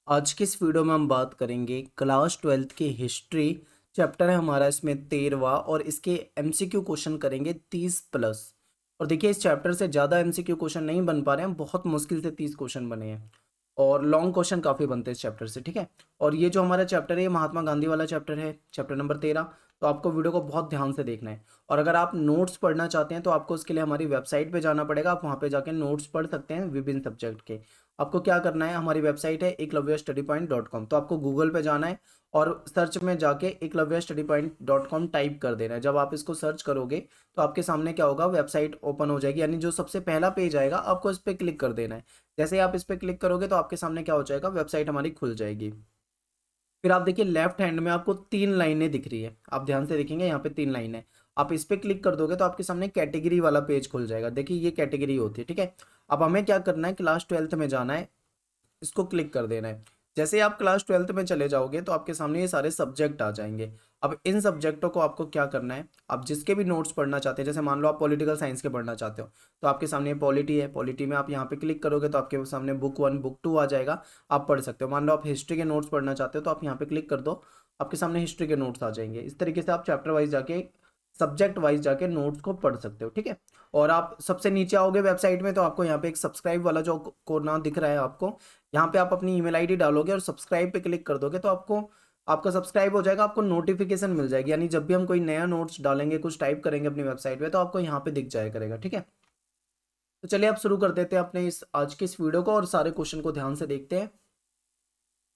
आज की इस वीडियो में हम बात करेंगे क्लास 12th की हिस्ट्री। चैप्टर है हमारा इसमें 13वां और इसके एमसीक्यू क्वेश्चन करेंगे 30 प्लस। और देखिए इस चैप्टर से ज़्यादा एमसीक्यू क्वेश्चन नहीं बन पा रहे हैं, बहुत मुश्किल से 30 क्वेश्चन बने हैं और लॉन्ग क्वेश्चन काफ़ी बनते हैं इस चैप्टर से। ठीक है, और ये जो हमारा चैप्टर है ये महात्मा गांधी वाला चैप्टर है, चैप्टर नंबर 13। तो आपको वीडियो को बहुत ध्यान से देखना है। और अगर आप नोट्स पढ़ना चाहते हैं तो आपको उसके लिए हमारी वेबसाइट पे जाना पड़ेगा। आप वहाँ पे जाके नोट्स पढ़ सकते हैं विभिन्न सब्जेक्ट के। आपको क्या करना है, हमारी वेबसाइट है eklavyastudypoint.com। तो आपको गूगल पे जाना है और सर्च में जाके eklavyastudypoint.com टाइप कर देना है। जब आप इसको सर्च करोगे तो आपके सामने क्या होगा, वेबसाइट ओपन हो जाएगी, यानी जो सबसे पहला पेज आएगा आपको इस पर क्लिक कर देना है। जैसे ही आप इस पर क्लिक करोगे तो आपके सामने क्या हो जाएगा, वेबसाइट हमारी खुल जाएगी। फिर आप देखिए लेफ्ट हैंड में आपको 3 लाइनें दिख रही है, आप ध्यान से देखेंगे यहाँ पे 3 लाइनें। आप इस पे क्लिक कर दोगे तो आपके सामने कैटेगरी वाला पेज खुल जाएगा। देखिए ये कैटेगरी होती है। ठीक है, अब हमें क्या करना है, क्लास 12th में जाना है, इसको क्लिक कर देना है। जैसे ही आप क्लास 12th में चले जाओगे तो आपके सामने ये सारे सब्जेक्ट आ जाएंगे। अब इन सब्जेक्टों को आपको क्या करना है, आप जिसके भी नोट्स पढ़ना चाहते हैं, जैसे मान लो आप पॉलिटिकल साइंस के पढ़ना चाहते हो तो आपके सामने पॉलिटी है, पॉलिटी में आप यहाँ पे क्लिक करोगे तो आपके सामने बुक 1 बुक 2 आ जाएगा, आप पढ़ सकते हो। मान लो आप हिस्ट्री के नोट्स पढ़ना चाहते हो तो आप यहाँ पे क्लिक कर दो, आपके सामने हिस्ट्री के नोट्स आ जाएंगे। इस तरीके से आप चैप्टर वाइज जाके, सब्जेक्ट वाइज जाके नोट्स को पढ़ सकते हो। ठीक है, और आप सबसे नीचे आओगे वेबसाइट में तो आपको यहाँ पे एक सब्सक्राइब वाला जो कोना दिख रहा है आपको, यहाँ पे आप अपनी ईमेल आईडी डालोगे और सब्सक्राइब पे क्लिक कर दोगे तो आपको, आपका सब्सक्राइब हो जाएगा, आपको नोटिफिकेशन मिल जाएगी। यानी जब भी हम कोई नया नोट्स डालेंगे, कुछ टाइप करेंगे अपनी वेबसाइट पे तो आपको यहाँ पे दिख जाया करेगा। ठीक है, तो चलिए आप शुरू कर देते हैं अपने इस आज के इस वीडियो को और सारे क्वेश्चन को ध्यान से देखते हैं।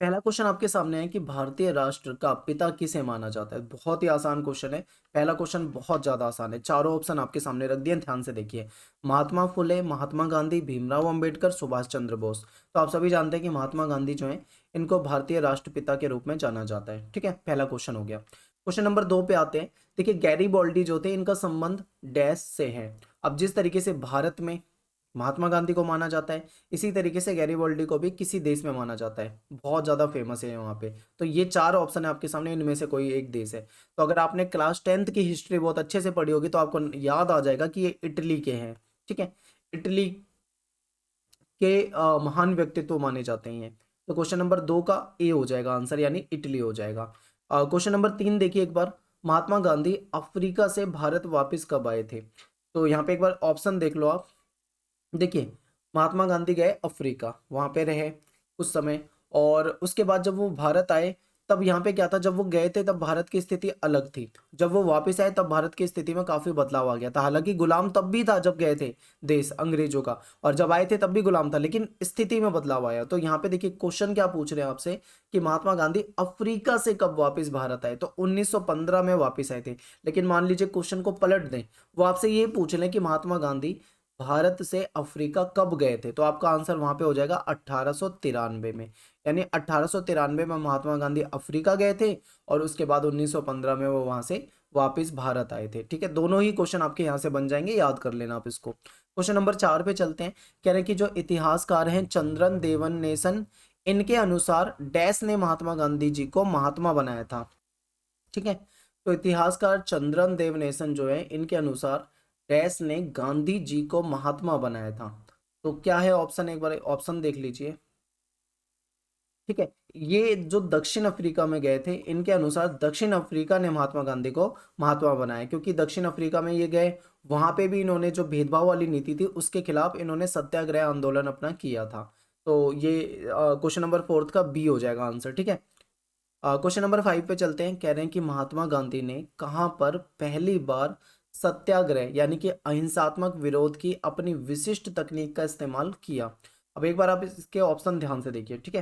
पहला क्वेश्चन आपके सामने है कि भारतीय राष्ट्र का पिता किसे माना जाता है। बहुत ही आसान क्वेश्चन है, पहला क्वेश्चन बहुत ज्यादा आसान है। चारों ऑप्शन आपके सामने रख दिए, ध्यान से देखिए। महात्मा फुले, महात्मा गांधी, भीमराव अंबेडकर, सुभाष चंद्र बोस। तो आप सभी जानते हैं कि महात्मा गांधी जो है इनको भारतीय राष्ट्रपिता के रूप में जाना जाता है। ठीक है, पहला क्वेश्चन हो गया। क्वेश्चन नंबर 2 पे आते हैं। देखिए गैरीबॉल्डी जो थे इनका संबंध डैश से है। अब जिस तरीके से भारत में महात्मा गांधी को माना जाता है, इसी तरीके से गैरीबॉल्डी को भी किसी देश में माना जाता है, बहुत ज़्यादा फेमस है वहाँ पे। तो ये चार ऑप्शन है आपके सामने, इनमें से कोई एक देश है। तो अगर आपने क्लास 10th की हिस्ट्री बहुत अच्छे से पढ़ी होगी तो आपको याद आ जाएगा कि ये इटली के हैं। ठीक है, इटली के महान व्यक्तित्व माने जाते हैं ये। तो क्वेश्चन नंबर 2 का ए हो जाएगा आंसर, यानी इटली हो जाएगा। क्वेश्चन नंबर 3 देखिए एक बार, महात्मा गांधी अफ्रीका से भारत वापस कब आए थे। तो यहाँ पे एक बार ऑप्शन देख लो आप। देखिए महात्मा गांधी गए अफ्रीका, वहां पे रहे कुछ समय, और उसके बाद जब वो भारत आए तब यहाँ पे क्या था, जब वो गए थे तब भारत की स्थिति अलग थी, जब वो वापस आए तब भारत की स्थिति में काफी बदलाव आ गया था। हालांकि गुलाम तब भी था जब गए थे देश अंग्रेजों का, और जब आए थे तब भी गुलाम था, लेकिन स्थिति में बदलाव आया। तो यहाँ पे देखिए क्वेश्चन क्या पूछ रहे हैं आपसे कि महात्मा गांधी अफ्रीका से कब वापस भारत आए, तो 1915 में वापस आए थे। लेकिन मान लीजिए क्वेश्चन को पलट दें, वो आपसे ये पूछ लें कि महात्मा गांधी भारत से अफ्रीका कब गए थे, तो आपका आंसर वहां पे हो जाएगा 1893 में। यानी 1893 में महात्मा गांधी अफ्रीका गए थे और उसके बाद 1915 में वो वहां से वापस भारत आए थे। ठीक है, दोनों ही क्वेश्चन आपके यहाँ से बन जाएंगे, याद कर लेना आप इसको। क्वेश्चन नंबर 4 पे चलते हैं। कह रहे हैं कि जो इतिहासकार हैं चंद्रन देवनेसन, इनके अनुसार डैश ने महात्मा गांधी जी को महात्मा बनाया था। ठीक है, तो इतिहासकार चंद्रन देवनेसन जो है इनके अनुसार डैश ने गांधी जी को महात्मा बनाया था। तो क्या है ऑप्शन, एक बार ऑप्शन देख लीजिए। ठीक है, ये जो दक्षिण अफ्रीका में गए थे इनके अनुसार दक्षिण अफ्रीका ने महात्मा गांधी को महात्मा बनाया, क्योंकि दक्षिण अफ्रीका में ये गए, वहां पे भी इन्होंने जो भेदभाव वाली नीति थी उसके खिलाफ इन्होंने सत्याग्रह आंदोलन अपना किया था। तो ये क्वेश्चन नंबर 4 का बी हो जाएगा आंसर। ठीक है, क्वेश्चन नंबर 5 पे चलते हैं। कह रहे हैं कि महात्मा गांधी ने कहाँ पर पहली बार सत्याग्रह यानी कि अहिंसात्मक विरोध की अपनी विशिष्ट तकनीक का इस्तेमाल किया। अब एक बार आप इसके ऑप्शन ध्यान से देखिए। ठीक है,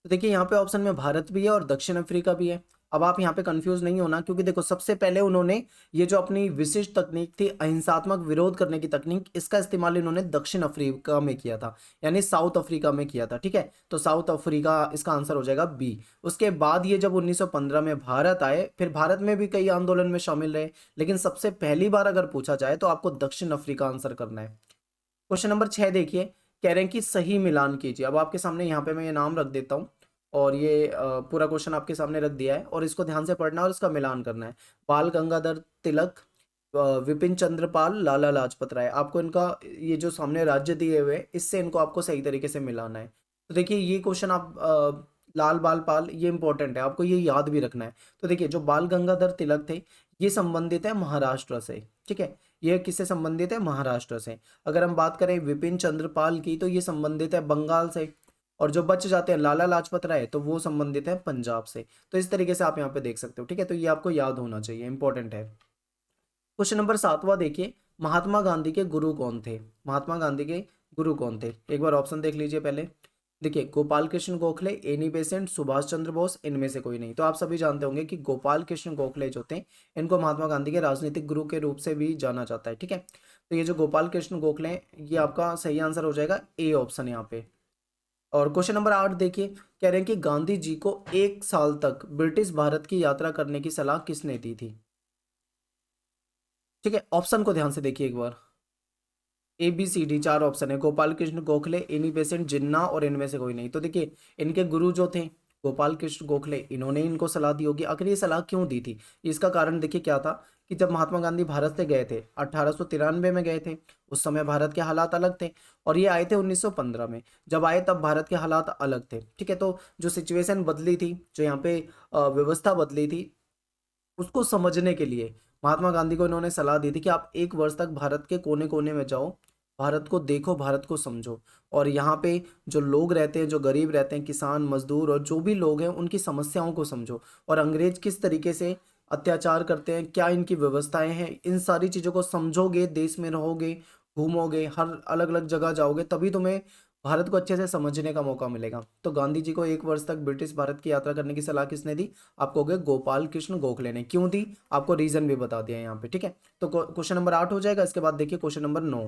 तो देखिए यहाँ पे ऑप्शन में भारत भी है और दक्षिण अफ्रीका भी है। अब आप यहाँ पे कंफ्यूज नहीं होना, क्योंकि देखो सबसे पहले उन्होंने ये जो अपनी विशिष्ट तकनीक थी अहिंसात्मक विरोध करने की तकनीक, इसका इस्तेमाल इन्होंने दक्षिण अफ्रीका में किया था, यानी साउथ अफ्रीका में किया था। ठीक है, तो साउथ अफ्रीका इसका आंसर हो जाएगा बी। उसके बाद ये जब 1915 में भारत आए, फिर भारत में भी कई आंदोलन में शामिल रहे, लेकिन सबसे पहली बार अगर पूछा जाए तो आपको दक्षिण अफ्रीका आंसर करना है। क्वेश्चन नंबर 6 देखिए, कह रहे हैं कि सही मिलान कीजिए। अब आपके सामने यहाँ पे मैं ये नाम रख देता हूँ और ये पूरा क्वेश्चन आपके सामने रख दिया है और इसको ध्यान से पढ़ना और इसका मिलान करना है। बाल गंगाधर तिलक, विपिन चंद्रपाल, लाला लाजपत राय। आपको इनका ये जो सामने राज्य दिए हुए हैं, इससे इनको आपको सही तरीके से मिलाना है। तो देखिए ये क्वेश्चन आप लाल बाल पाल, ये इंपॉर्टेंट है, आपको ये याद भी रखना है। तो देखिए जो बाल गंगाधर तिलक थे, ये संबंधित है महाराष्ट्र से, ठीक है। ये किससे संबंधित है? महाराष्ट्र से। अगर हम बात करें विपिन चंद्रपाल की, तो ये संबंधित है बंगाल से। और जो बच जाते हैं लाला लाजपत राय, तो वो संबंधित है पंजाब से। तो इस तरीके से आप यहाँ पे देख सकते हो, ठीक है। तो ये आपको याद होना चाहिए, इंपॉर्टेंट है। क्वेश्चन नंबर 7वां देखिए, महात्मा गांधी के गुरु कौन थे? महात्मा गांधी के गुरु कौन थे? एक बार ऑप्शन देख लीजिए पहले। देखिए गोपाल कृष्ण गोखले, एनी बेसेंट, सुभाष चंद्र बोस, इनमें से कोई नहीं। तो आप सभी जानते होंगे कि गोपाल कृष्ण गोखले जो थे, इनको महात्मा गांधी के राजनीतिक गुरु के रूप से भी जाना जाता है, ठीक है। तो ये जो गोपाल कृष्ण गोखले हैं, ये आपका सही आंसर हो जाएगा, ए ऑप्शन यहाँ पे। और क्वेश्चन नंबर 8 देखिए, कह रहे हैं कि गांधी जी को 1 साल तक ब्रिटिश भारत की यात्रा करने की सलाह किसने दी थी? ठीक है, ऑप्शन को ध्यान से देखिए एक बार। A B C D 4 option है, गोपाल कृष्ण गोखले, एनी बेसेंट, जिन्ना और इनमें से कोई नहीं। तो देखिए इनके गुरु जो थे गोपाल कृष्ण गोखले, इन्होंने इनको सलाह दी होगी। आखिर ये सलाह क्यों दी थी? इसका कारण देखिए क्या था कि जब महात्मा गांधी भारत से गए थे 1893 में गए थे, उस समय भारत के हालात अलग थे। और ये आए थे 1915 में। जब आए तब भारत के हालात अलग थे, ठीक है। तो जो सिचुएशन बदली थी, जो यहाँ पे व्यवस्था बदली थी, उसको समझने के लिए महात्मा गांधी को इन्होंने सलाह दी थी कि आप 1 वर्ष तक भारत के कोने कोने में जाओ, भारत को देखो, भारत को समझो। और यहाँ पे जो लोग रहते हैं, जो गरीब रहते हैं, किसान मजदूर और जो भी लोग हैं, उनकी समस्याओं को समझो। और अंग्रेज किस तरीके से अत्याचार करते हैं, क्या इनकी व्यवस्थाएं हैं, इन सारी चीज़ों को समझोगे, देश में रहोगे, घूमोगे, हर अलग अलग जगह जाओगे, तभी तुम्हें भारत को अच्छे से समझने का मौका मिलेगा। तो गांधी जी को 1 वर्ष तक ब्रिटिश भारत की यात्रा करने की सलाह किसने दी? आपको हो गया गोपाल कृष्ण गोखले ने। क्यों दी? आपको रीजन भी बता दिया यहाँ पे, ठीक है। तो क्वेश्चन नंबर 8 हो जाएगा। इसके बाद देखिए क्वेश्चन नंबर 9,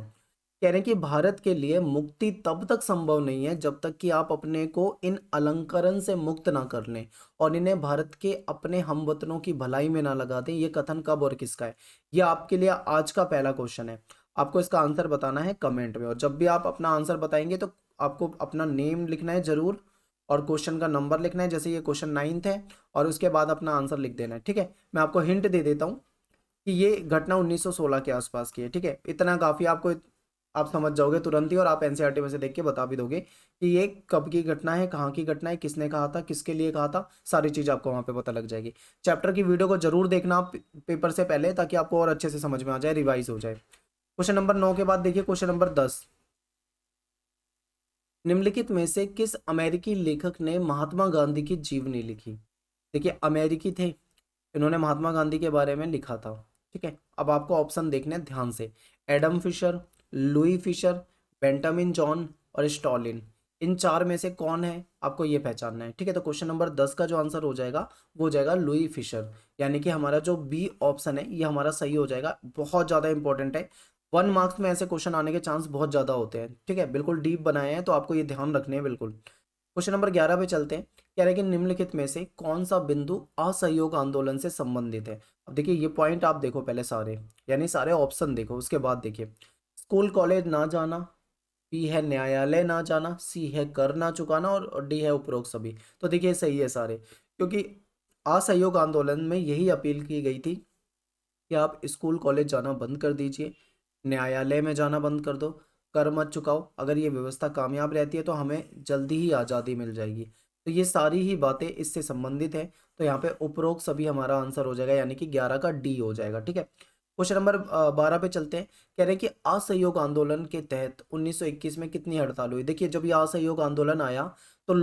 कह रहे हैं कि भारत के लिए मुक्ति तब तक संभव नहीं है जब तक कि आप अपने को इन अलंकरण से मुक्त ना कर लें और इन्हें भारत के अपने हमवतनों की भलाई में ना लगा दें। ये कथन कब और किसका है? ये आपके लिए आज का पहला क्वेश्चन है। आपको इसका आंसर बताना है कमेंट में। और जब भी आप अपना आंसर बताएंगे तो आपको अपना नेम लिखना है जरूर, और क्वेश्चन का नंबर लिखना है, जैसे ये क्वेश्चन 9th है, और उसके बाद अपना आंसर लिख देना है, ठीक है। मैं आपको हिंट दे देता हूँ कि ये घटना 1916 के आसपास की है, ठीक है। इतना काफ़ी आपको, आप समझ जाओगे तुरंत ही, और आप एनसीईआरटी में से देख के बता भी दोगे कि ये कब की घटना है, कहाँ की घटना है, किसने कहा था, किसके लिए कहा था, सारी चीज़ आपको वहाँ पे पता लग जाएगी। चैप्टर की वीडियो को जरूर देखना पेपर से पहले, ताकि आपको और अच्छे से समझ में आ जाए, रिवाइज हो जाए। क्वेश्चन नंबर 9 के बाद देखिए क्वेश्चन नंबर 10, निम्नलिखित में से किस अमेरिकी लेखक ने महात्मा गांधी की जीवनी लिखी? देखिए अमेरिकी थे, इन्होंने महात्मा गांधी के बारे में लिखा था, ठीक है। अब आपको ऑप्शन देखने हैं ध्यान से। Adam Fischer, Louis Fischer, Benjamin John और स्टॉलिन, इन चार में से कौन है आपको ये पहचानना है, ठीक है। तो क्वेश्चन नंबर 10 का जो आंसर हो जाएगा वो हो जाएगा लुई फिशर, यानी कि हमारा जो बी ऑप्शन है ये हमारा सही हो जाएगा। बहुत ज़्यादा इंपॉर्टेंट है, 1 मार्क्स में ऐसे क्वेश्चन आने के चांस बहुत ज़्यादा होते हैं, ठीक है। बिल्कुल डीप बनाए हैं, तो आपको ये ध्यान रखने हैं बिल्कुल। क्वेश्चन नंबर 11 पे चलते हैं। कह रहे हैं कि निम्नलिखित में से कौन सा बिंदु असहयोग आंदोलन से संबंधित है? अब देखिए ये पॉइंट आप देखो पहले सारे, यानी सारे ऑप्शन देखो, उसके बाद देखिए। स्कूल कॉलेज ना जाना, बी है न्यायालय ना जाना, सी है कर ना चुकाना, और डी है उपरोक्त सभी। तो देखिए सही है सारे, क्योंकि असहयोग आंदोलन में यही अपील की गई थी कि आप स्कूल कॉलेज जाना बंद कर दीजिए, न्यायालय में जाना बंद कर दो, कर मत चुकाओ। अगर ये व्यवस्था कामयाब रहती है तो हमें जल्दी ही आज़ादी मिल जाएगी। तो ये सारी ही बातें इससे संबंधित है। तो यहाँ पे उपरोक्त सभी हमारा आंसर हो जाएगा, यानी कि 11 का डी हो जाएगा, ठीक है। क्वेश्चन नंबर 12 पे चलते हैं। कह रहे हैं कि असहयोग आंदोलन के तहत 1921 में कितनी हड़ताल हुई? देखिए जब ये असहयोग आंदोलन आया तो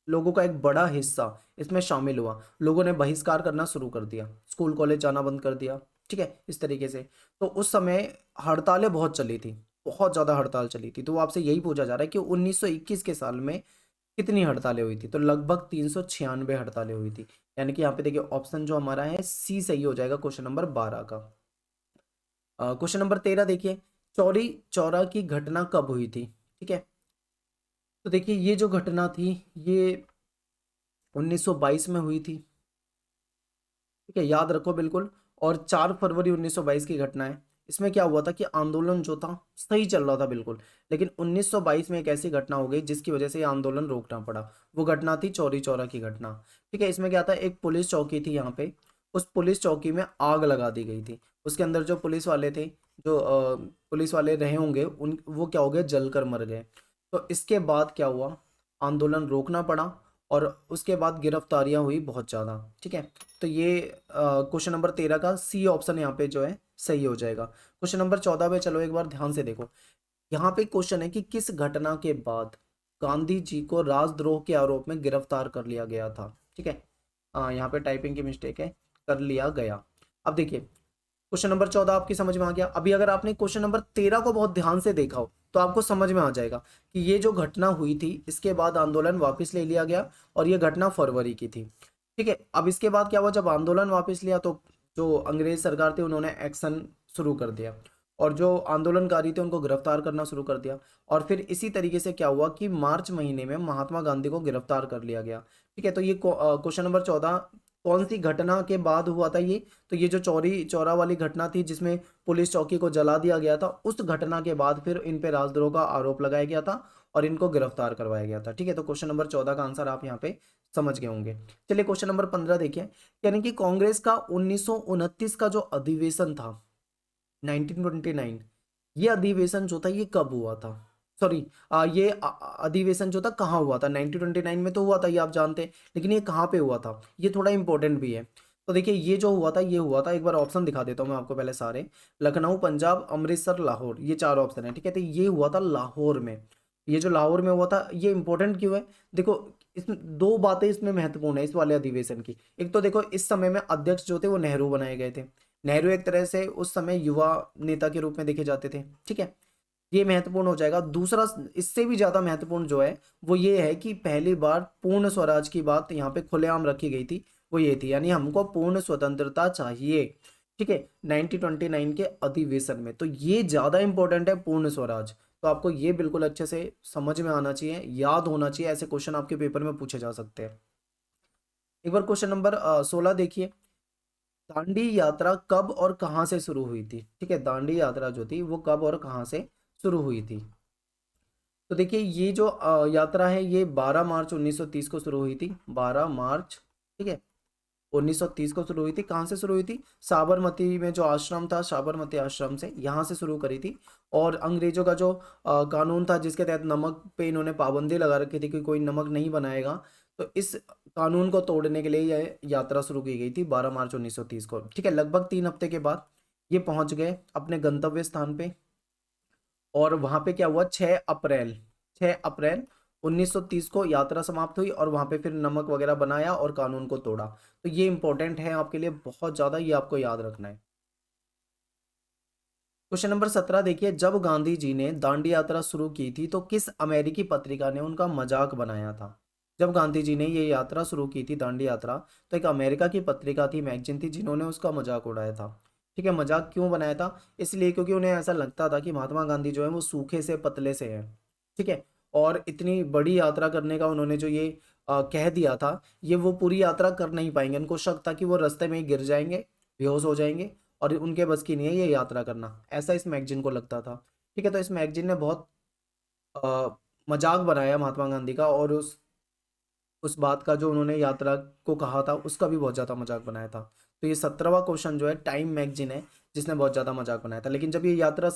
लोगों का एक बड़ा हिस्सा इसमें शामिल हुआ। लोगों ने बहिष्कार करना शुरू कर दिया, स्कूल कॉलेज जाना बंद कर दिया, ठीक है, इस तरीके से। तो उस समय हड़तालें बहुत चली थी, बहुत ज़्यादा हड़ताल चली थी। तो वो आपसे यही पूछा जा रहा है कि 1921 के साल में कितनी हड़तालें हुई थी? तो लगभग 396 हड़तालें हुई थी, यानी कि यहाँ पे देखिए ऑप्शन जो हमारा है सी सही हो जाएगा क्वेश्चन नंबर 12 का। क्वेश्चन नंबर 13 देखिए, चौरी चौरा की घटना कब हुई थी? ठीक है, तो देखिए ये जो घटना थी ये 1922 में हुई थी, ठीक है, याद रखो बिल्कुल। और 4 फरवरी 1922 की घटना है। इसमें क्या हुआ था कि आंदोलन जो था सही चल रहा था बिल्कुल, लेकिन 1922 में एक ऐसी घटना हो गई जिसकी वजह से ये आंदोलन रोकना पड़ा। वो घटना थी चौरी चौरा की घटना, ठीक है। इसमें क्या था, एक पुलिस चौकी थी यहाँ पे, उस पुलिस चौकी में आग लगा दी गई थी। उसके अंदर जो पुलिस वाले थे, जो पुलिस वाले रहे होंगे, उन वो क्या हो गए, जलकर मर गए। तो इसके बाद क्या हुआ, आंदोलन रोकना पड़ा और उसके बाद गिरफ्तारियां हुई बहुत ज़्यादा। ठीक है, तो ये क्वेश्चन नंबर 13 का सी ऑप्शन यहाँ पे जो है सही हो जाएगा। क्वेश्चन नंबर 14 पे चलो एक बार ध्यान से देखो। यहाँ पे क्वेश्चन है कि किस घटना के बाद गांधी जी को राजद्रोह के आरोप में गिरफ्तार कर लिया गया था। ठीक है, यहाँ पे टाइपिंग की मिस्टेक है, कर लिया गया। अब देखिए क्वेश्चन नंबर 14 आपकी समझ में आ गया। अभी अगर आपने क्वेश्चन नंबर 13 को बहुत ध्यान से देखा हो तो आपको समझ में आ जाएगा कि ये जो घटना हुई थी इसके बाद आंदोलन वापस ले लिया गया और ये घटना फरवरी की थी। ठीक है, अब इसके बाद क्या हुआ, जब आंदोलन वापस लिया तो जो अंग्रेज सरकार थी उन्होंने एक्शन शुरू कर दिया और जो आंदोलनकारी थे उनको गिरफ्तार करना शुरू कर दिया। और फिर इसी तरीके से क्या हुआ कि मार्च महीने में महात्मा गांधी को गिरफ्तार कर लिया गया। ठीक है, तो ये क्वेश्चन नंबर 14 कौन सी घटना के बाद हुआ था ये, तो ये जो चौरी चौरा वाली घटना थी जिसमें पुलिस चौकी को जला दिया गया था, उस घटना के बाद फिर इन पे राजद्रोह का आरोप लगाया गया था और इनको गिरफ्तार करवाया गया था। ठीक है, तो क्वेश्चन नंबर 14 का आंसर आप यहाँ पे समझ गए होंगे। चलिए क्वेश्चन नंबर 15 देखिए, यानी कि कांग्रेस का 1929 का जो अधिवेशन था 1929, ये अधिवेशन जो था ये कब हुआ था, सॉरी ये अधिवेशन जो था कहाँ हुआ था। 1929 में तो हुआ था ये आप जानते हैं, लेकिन ये कहाँ पे हुआ था ये थोड़ा इंपॉर्टेंट भी है। तो देखिए ये जो हुआ था ये हुआ था, एक बार ऑप्शन दिखा देता हूँ मैं आपको पहले सारे। लखनऊ, पंजाब, अमृतसर, लाहौर, ये चार ऑप्शन है। ठीक है, तो ये हुआ था लाहौर में। ये जो लाहौर में हुआ था ये इंपॉर्टेंट क्यों है, देखो इसमें दो बातें इसमें महत्वपूर्ण है इस वाले अधिवेशन की। एक तो देखो इस समय में अध्यक्ष जो थे वो नेहरू बनाए गए थे। नेहरू एक तरह से उस समय युवा नेता के रूप में देखे जाते थे। ठीक है, ये महत्वपूर्ण हो जाएगा। दूसरा इससे भी ज्यादा महत्वपूर्ण जो है वो ये है कि पहली बार पूर्ण स्वराज की बात यहाँ पे खुलेआम रखी गई थी, वो ये थी, यानी हमको पूर्ण स्वतंत्रता चाहिए। ठीक है, 1929 के अधिवेशन में, तो ये ज्यादा इंपॉर्टेंट है पूर्ण स्वराज। तो आपको ये बिल्कुल अच्छे से समझ में आना चाहिए, याद होना चाहिए, ऐसे क्वेश्चन आपके पेपर में पूछे जा सकते हैं। एक बार क्वेश्चन नंबर 16 देखिए, दांडी यात्रा कब और कहाँ से शुरू हुई थी। ठीक है, दांडी यात्रा जो थी वो कब और कहाँ से शुरू हुई थी। तो देखिए ये जो यात्रा है ये 12 मार्च 1930 को शुरू हुई थी, 12 मार्च। ठीक है, 1930 को शुरू हुई थी। कहाँ से शुरू हुई थी, साबरमती में जो आश्रम था, साबरमती आश्रम से यहाँ से शुरू करी थी। और अंग्रेजों का जो कानून था जिसके तहत नमक पे इन्होंने पाबंदी लगा रखी थी कि कोई नमक नहीं बनाएगा, तो इस कानून को तोड़ने के लिए यह यात्रा शुरू की गई थी 12 मार्च 1930 को। ठीक है, लगभग 3 हफ्ते के बाद ये पहुंच गए अपने गंतव्य स्थान पे। और वहां पे क्या हुआ, 6 अप्रैल 1930 को यात्रा समाप्त हुई और वहां पे फिर नमक वगैरह बनाया और कानून को तोड़ा। तो ये इंपॉर्टेंट है आपके लिए बहुत ज्यादा, ये आपको याद रखना है। क्वेश्चन नंबर 17 देखिए, जब गांधी जी ने दांडी यात्रा शुरू की थी तो किस अमेरिकी पत्रिका ने उनका मजाक बनाया था। जब गांधी जी ने ये यात्रा शुरू की थी दांडी यात्रा, तो एक अमेरिका की पत्रिका थी, मैगजीन थी, जिन्होंने उसका मजाक उड़ाया था। ठीक है, मजाक क्यों बनाया था, इसलिए क्योंकि उन्हें ऐसा लगता था कि महात्मा गांधी जो है वो सूखे से पतले से हैं। ठीक है, और इतनी बड़ी यात्रा करने का उन्होंने जो ये कह दिया था, ये वो पूरी यात्रा कर नहीं पाएंगे। उनको शक था कि वो रास्ते में ही गिर जाएंगे, बेहोश हो जाएंगे, और उनके बस की नहीं है ये यात्रा करना, ऐसा इस मैगजीन को लगता था। ठीक है, तो इस मैगजीन ने बहुत अ, मजाक बनाया महात्मा गांधी का, और उस बात का जो उन्होंने यात्रा को कहा था उसका भी बहुत ज़्यादा मजाक बनाया था। तो ये 17वां क्वेश्चन जो है टाइम मैगजीन है जिसने बहुत ज़्यादा मजाक बनाया था। लेकिन जब ये यात्रा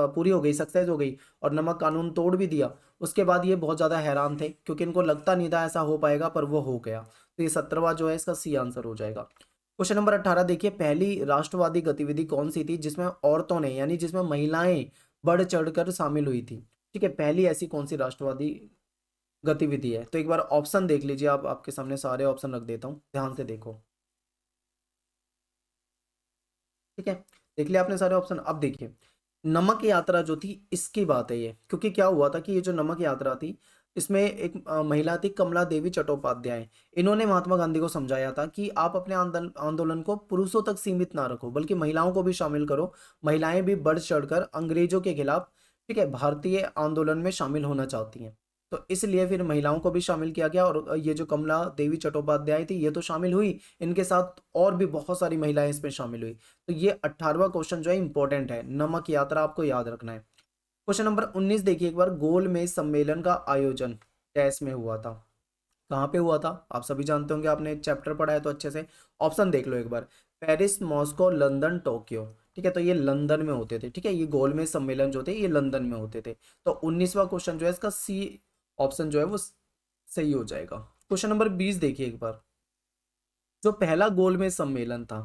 पूरी हो गई, सक्सेस हो गई और नमक कानून तोड़ भी दिया, उसके बाद ये बहुत ज़्यादा हैरान थे क्योंकि इनको लगता नहीं था ऐसा हो पाएगा, पर वो हो गया। तो ये 17वां जो है इसका सी आंसर हो जाएगा। क्वेश्चन नंबर 18 देखिए, पहली राष्ट्रवादी गतिविधि कौन सी थी जिसमें औरतों ने यानी जिसमें महिलाएं बढ़ चढ़कर शामिल हुई थी। ठीक है, पहली ऐसी कौन सी राष्ट्रवादी गतिविधि है, तो एक बार ऑप्शन देख लीजिए आप, आपके सामने सारे ऑप्शन रख देता हूँ, ध्यान से देखो। ठीक है, देख लिया आपने सारे ऑप्शन। अब देखिए नमक यात्रा जो थी इसकी बात है ये, क्योंकि क्या हुआ था कि ये जो नमक यात्रा थी इसमें एक महिला थी कमला देवी चट्टोपाध्याय। इन्होंने महात्मा गांधी को समझाया था कि आप अपने आंदोलन को पुरुषों तक सीमित ना रखो बल्कि महिलाओं को भी शामिल करो। महिलाएं भी बढ़ चढ़कर अंग्रेजों के खिलाफ, ठीक है, भारतीय आंदोलन में शामिल होना चाहती हैं। तो इसलिए फिर महिलाओं को भी शामिल किया गया, और ये जो कमला देवी चट्टोपाध्याय थी ये तो शामिल हुई, इनके साथ और भी बहुत सारी महिलाएं इसमें शामिल हुई। तो ये 18वां क्वेश्चन जो है इंपॉर्टेंट है, नमक यात्रा आपको याद रखना है। क्वेश्चन नंबर 19 देखिए, एक बार गोलमेज सम्मेलन का आयोजन डैश में हुआ था, कहाँ पे हुआ था, आप सभी जानते होंगे, आपने चैप्टर पढ़ा है तो अच्छे से। ऑप्शन देख लो एक बार, पेरिस, मॉस्को, लंदन, टोक्यो। ठीक है, तो ये लंदन में होते थे। ठीक है, ये गोलमेज सम्मेलन जो थे ये लंदन में होते थे। तो 19वां क्वेश्चन जो है इसका सी ऑप्शन जो है वो सही हो जाएगा। क्वेश्चन नंबर 20 देखिए एक बार, जो पहला गोलमेज सम्मेलन था,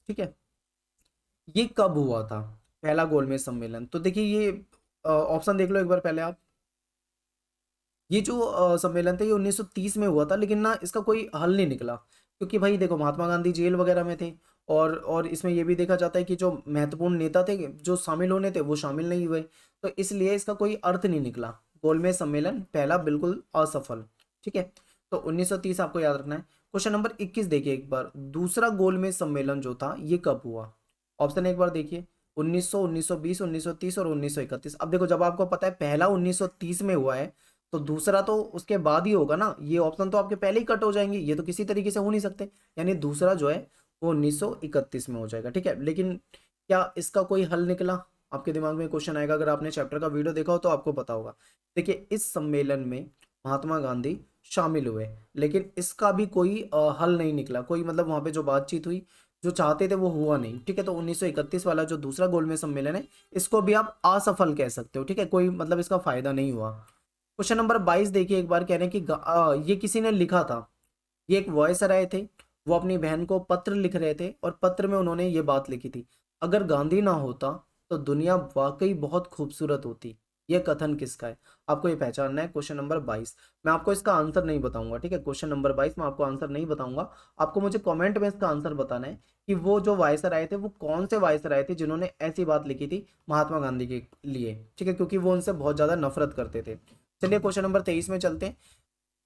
ठीक है, ये कब हुआ था? पहला गोलमेज सम्मेलन, तो देखिए ये ऑप्शन देख लो एक बार पहले आप। ये जो सम्मेलन था ये 1930 में हुआ था, लेकिन ना इसका कोई हल नहीं निकला, क्योंकि भाई देखो महात्मा गांधी जेल वगैरह में थे, और इसमें ये भी देखा जाता है कि जो महत्वपूर्ण नेता थे जो शामिल होने थे वो शामिल नहीं हुए, तो इसलिए इसका कोई अर्थ नहीं निकला। गोलमेज सम्मेलन पहला बिल्कुल असफल। ठीक है, तो 1930 आपको याद रखना है। क्वेश्चन नंबर 21 देखिए एक बार, दूसरा गोलमेज सम्मेलन जो था ये कब हुआ? ऑप्शन एक बार देखिए, 1900, 1920, 1930 और 1931। अब देखो जब आपको पता है पहला 1930 में हुआ है, तो दूसरा तो उसके बाद ही होगा ना, ये ऑप्शन तो आपके पहले ही कट हो जाएंगे, ये तो किसी तरीके से हो नहीं सकते, यानी दूसरा जो है वो 1931 में हो जाएगा। ठीक है, लेकिन क्या इसका कोई हल निकला? आपके दिमाग में क्वेश्चन आएगा, अगर आपने चैप्टर का वीडियो देखा हो तो आपको पता होगा। देखिए इस सम्मेलन में महात्मा गांधी शामिल हुए, लेकिन इसका भी कोई हल नहीं निकला, कोई मतलब वहां पे जो बातचीत हुई जो चाहते थे वो हुआ नहीं। ठीक है, तो 1931 वाला जो दूसरा गोलमेज सम्मेलन है इसको भी आप असफल कह सकते हो। ठीक है, कोई मतलब इसका फायदा नहीं हुआ। क्वेश्चन नंबर 22 देखिए एक बार, कह रहे हैं कि ये किसी ने लिखा था, ये एक वॉयस आए थे, वो अपनी बहन को पत्र लिख रहे थे और पत्र में उन्होंने ये बात लिखी थी, अगर गांधी ना होता तो दुनिया वाकई बहुत खूबसूरत होती। ये कथन किसका है? आपको ये पहचानना है। क्वेश्चन नंबर 22, मैं आपको इसका आंसर नहीं बताऊंगा। ठीक है, क्वेश्चन नंबर 22 मैं आपको आंसर नहीं बताऊंगा, आपको मुझे कमेंट में इसका आंसर बताना है कि वो जो वायसर आए थे वो कौन से वायसर आए थे जिन्होंने ऐसी बात लिखी थी महात्मा गांधी के लिए। ठीक है, क्योंकि वो उनसे बहुत ज्यादा नफरत करते थे। चलिए क्वेश्चन नंबर 23 में चलते हैं।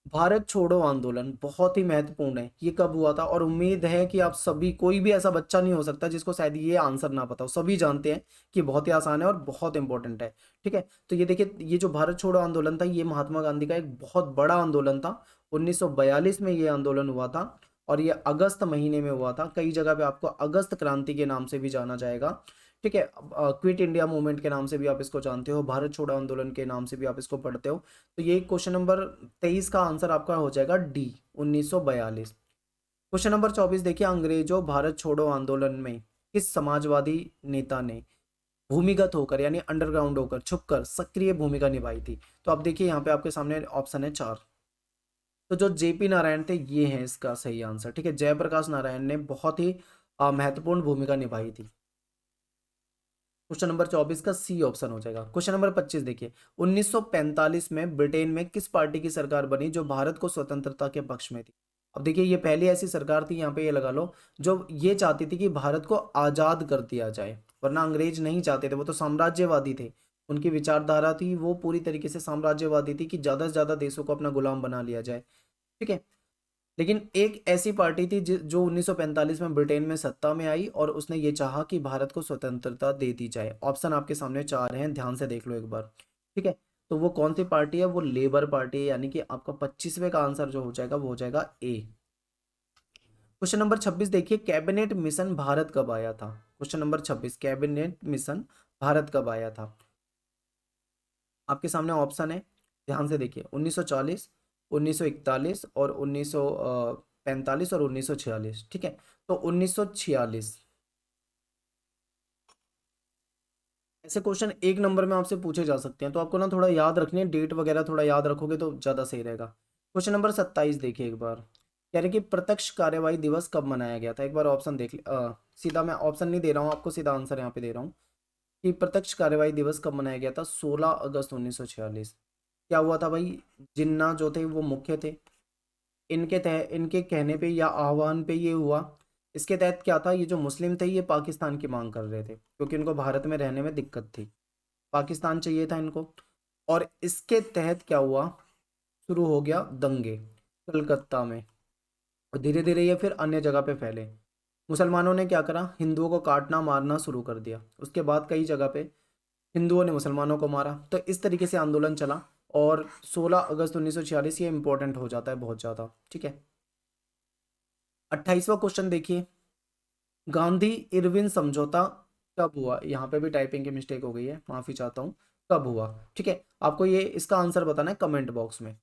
भारत छोड़ो आंदोलन बहुत ही महत्वपूर्ण है, ये कब हुआ था? और उम्मीद है कि आप सभी, कोई भी ऐसा बच्चा नहीं हो सकता जिसको शायद ये आंसर ना पता हो, सभी जानते हैं कि बहुत ही आसान है और बहुत इंपॉर्टेंट है। ठीक है, तो ये देखिए, ये जो भारत छोड़ो आंदोलन था ये महात्मा गांधी का एक बहुत बड़ा आंदोलन था। 1942 में ये आंदोलन हुआ था और ये अगस्त महीने में हुआ था। कई जगह पे आपको अगस्त क्रांति के नाम से भी जाना जाएगा। ठीक है, क्विट इंडिया मूवमेंट के नाम से भी आप इसको जानते हो, भारत छोड़ो आंदोलन के नाम से भी आप इसको पढ़ते हो। तो ये क्वेश्चन नंबर 23 का आंसर आपका हो जाएगा डी, 1942। क्वेश्चन नंबर 24 देखिए, अंग्रेजों भारत छोड़ो आंदोलन में किस समाजवादी नेता ने भूमिगत होकर यानी अंडरग्राउंड होकर छुपकर सक्रिय भूमिका निभाई थी? तो अब देखिए यहाँ पे आपके सामने ऑप्शन है 4। तो जो जेपी नारायण थे ये है इसका सही आंसर। ठीक है, जयप्रकाश नारायण ने बहुत ही महत्वपूर्ण भूमिका निभाई थी। क्वेश्चन नंबर 24 का सी ऑप्शन हो जाएगा। क्वेश्चन नंबर 25 देखिए, 1945 में ब्रिटेन में किस पार्टी की सरकार बनी जो भारत को स्वतंत्रता के पक्ष में थी? अब देखिए ये पहली ऐसी सरकार थी, यहाँ पे ये लगा लो, जो ये चाहती थी कि भारत को आजाद कर दिया जाए, वरना अंग्रेज नहीं चाहते थे, वो तो साम्राज्यवादी थे। उनकी विचारधारा थी वो पूरी तरीके से साम्राज्यवादी थी कि ज्यादा से ज्यादा देशों को अपना गुलाम बना लिया जाए। ठीक है, लेकिन एक ऐसी पार्टी थी जो 1945 में ब्रिटेन में सत्ता में आई और उसने ये चाहा कि भारत को स्वतंत्रता दे दी जाए। ऑप्शन आपके सामने 4 हैं, ध्यान से देख लो एक बार। ठीक है, तो वो कौन सी पार्टी है? वो लेबर पार्टी है, यानी कि आपका 25वें का आंसर जो हो जाएगा वो हो जाएगा ए। क्वेश्चन नंबर 26 देखिए, कैबिनेट मिशन भारत कब आया था? Question number 26, cabinet mission Bharat कब आया था? आपके सामने ऑप्शन है, ध्यान से देखिए, 1940, 1941 और 1945 और 1946। ठीक है, तो 1946। ऐसे क्वेश्चन एक नंबर में आपसे पूछे जा सकते हैं, तो आपको ना थोड़ा याद रखनी है, डेट वगैरह थोड़ा याद रखोगे तो ज़्यादा सही रहेगा। क्वेश्चन नंबर 27 देखिए एक बार, कह रहे कि प्रत्यक्ष कार्यवाही दिवस कब मनाया गया था? एक बार ऑप्शन देख सीधा मैं ऑप्शन नहीं दे रहा हूँ आपको, सीधा आंसर यहाँ पे दे रहा हूँ कि प्रत्यक्ष कार्यवाही दिवस कब मनाया गया था? 16 अगस्त 1946। क्या हुआ था भाई? जिन्ना जो थे वो मुख्य थे, इनके कहने पे या आह्वान पे ये हुआ। इसके तहत क्या था, ये जो मुस्लिम थे ये पाकिस्तान की मांग कर रहे थे क्योंकि इनको भारत में रहने में दिक्कत थी, पाकिस्तान चाहिए था इनको। और इसके तहत क्या हुआ, शुरू हो गया दंगे कलकत्ता में, और धीरे धीरे ये फिर अन्य जगह पे फैले। मुसलमानों ने क्या करा, हिंदुओं को काटना मारना शुरू कर दिया। उसके बाद कई जगह पे हिंदुओं ने मुसलमानों को मारा, तो इस तरीके से आंदोलन चला। और 16 अगस्त 1946 ये इंपॉर्टेंट हो जाता है बहुत ज़्यादा। ठीक है, 28वां क्वेश्चन देखिए, गांधी इरविन समझौता कब हुआ? यहाँ पे भी टाइपिंग की मिस्टेक हो गई है, माफी चाहता हूँ। कब हुआ? ठीक है, आपको ये इसका आंसर बताना है कमेंट बॉक्स में।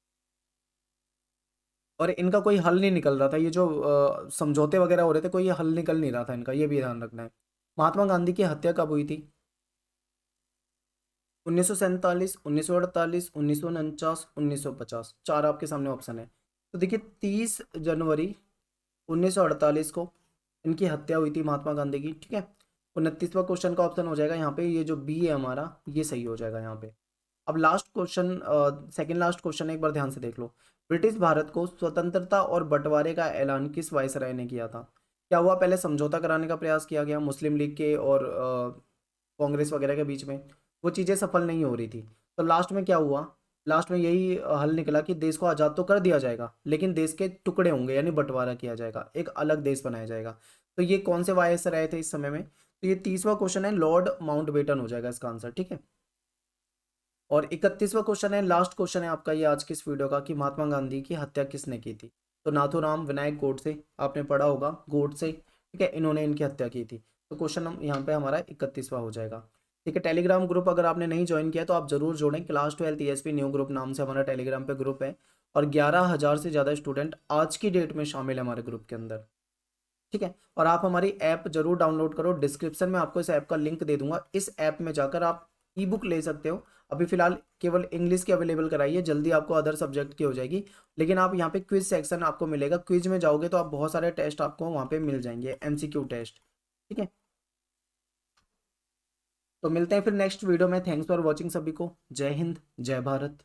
और इनका कोई हल नहीं निकल रहा था, ये जो समझौते वगैरह हो रहे थे कोई ये हल निकल नहीं रहा था इनका, ये भी ध्यान रखना है। महात्मा गांधी की हत्या कब हुई थी? 1947, 1948, 1949, 1950। चार आपके सामने ऑप्शन है। तो देखिए 30 जनवरी 1948 को इनकी हत्या हुई थी महात्मा गांधी की, ठीक है। 29वां क्वेश्चन का ऑप्शन हो जाएगा यहाँ पे, ये जो बी है हमारा ये सही हो जाएगा यहाँ पे। अब last question, second last question एक बार ध्यान से देख लो। ब्रिटिश भारत को स्वतंत्रता और बंटवारे का ऐलान किस वायसराय ने किया था? क्या हुआ, पहले समझौता कराने का प्रयास किया गया मुस्लिम लीग के और कांग्रेस वगैरह के बीच में, वो चीज़ें सफल नहीं हो रही थी। तो लास्ट में क्या हुआ, लास्ट में यही हल निकला कि देश को आज़ाद तो कर दिया जाएगा लेकिन देश के टुकड़े होंगे, यानी बंटवारा किया जाएगा, एक अलग देश बनाया जाएगा। तो ये कौन से वायसराय थे इस समय में? तो ये 30वां क्वेश्चन है, लॉर्ड माउंटबेटन हो जाएगा इसका आंसर, ठीक है। और 31वां क्वेश्चन है, लास्ट क्वेश्चन है आपका ये आज की इस वीडियो का, कि महात्मा गांधी की हत्या किसने की थी? तो नाथूराम विनायक गोडसे, आपने पढ़ा होगा गोडसे, ठीक है, इन्होंने इनकी हत्या की थी। तो क्वेश्चन हम यहाँ पे हमारा 31वां हो जाएगा। ठीक है, टेलीग्राम ग्रुप अगर आपने नहीं ज्वाइन किया तो आप जरूर जोड़ें, क्लास 12 ईएसपी न्यू ग्रुप नाम से हमारा टेलीग्राम पे ग्रुप है। और 11,000 से ज़्यादा स्टूडेंट आज की डेट में शामिल है हमारे ग्रुप के अंदर, ठीक है। और आप हमारी ऐप जरूर डाउनलोड करो, डिस्क्रिप्शन में आपको इस ऐप का लिंक दे दूंगा, इस ऐप में जाकर आप ई बुक ले सकते हो। अभी फिलहाल केवल इंग्लिश की अवेलेबल कराइए, जल्दी आपको अदर सब्जेक्ट की हो जाएगी। लेकिन आप यहाँ पे क्विज सेक्शन आपको मिलेगा, क्विज में जाओगे तो आप बहुत सारे टेस्ट आपको वहाँ पे मिल जाएंगे, एमसीक्यू टेस्ट, ठीक है। तो मिलते हैं फिर नेक्स्ट वीडियो में। थैंक्स फॉर वॉचिंग सभी को। जय हिंद, जय भारत।